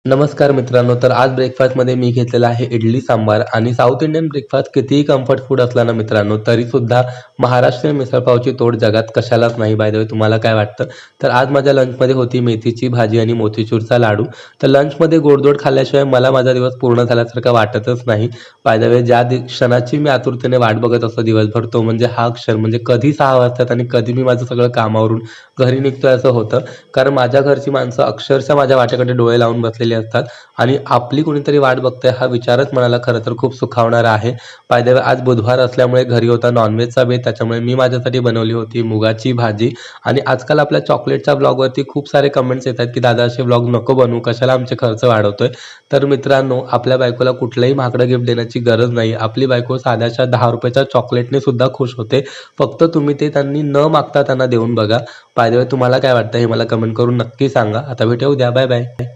नमस्कार मित्रांनो, तर आज ब्रेकफास्टमध्ये मी घेतलेला आहे इडली सांबार आणि साऊथ इंडियन ब्रेकफास्ट कितीही कम्फर्ट फूड असला ना मित्रांनो, तरीसुद्धा महाराष्ट्रीयन मिसळपावची तोड जगात कशालाच नाही. बाय द वे तुम्हाला काय वाटतं? तर आज माझ्या लंचमध्ये होती मेथीची भाजी आणि मोतीचूरचा लाडू. तर लंचमध्ये गोडधोड खाल्ल्याशिवाय मला माझा दिवस पूर्ण झाल्यासारखं वाटतच नाही. बाय द वे ज्या क्षणाची मी आतुरतेने वाट बघत असतो दिवसभर, तो म्हणजे हा क्षण, म्हणजे कधी 6 वाजतात आणि कधी मी माझं सगळं कामावरून घरी निघतोय असं होतं. कारण माझ्या घरची माणसं अक्षरशः माझ्या वाटेकडे डोळे लावून बसलेली असतात आणि आपली कुणीतरी वाट बघतंय हा विचारच मनाला खरं तर खूप सुखावणारा आहे. बाय द वे आज बुधवार असल्यामुळे घरी होता नॉनव्हेजचा बेत, त्याच्यामुळे मी माझ्यासाठी बनवली होती मुगाची भाजी. आणि आजकाल आपल्या चॉकलेटच्या ब्लॉगवरती खूप सारे कमेंट्स येतात की दादा असे ब्लॉग नको बनवू, कशाला आमचे खर्च वाढवतोय. तर मित्रांनो, आपल्या बायकोला कुठलंही महागडं गिफ्ट देण्याची गरज नाही. आपली बायको साध्याशा ₹10 चॉकलेटने सुद्धा खुश होते. फक्त तुम्ही ते त्यांनी न मागता त्यांना देऊन बघा. बाय द वे तुम्हाला काय वाटतं हे मला कमेंट करून नक्की सांगा. आता भेटूया उद्या. Bye bye.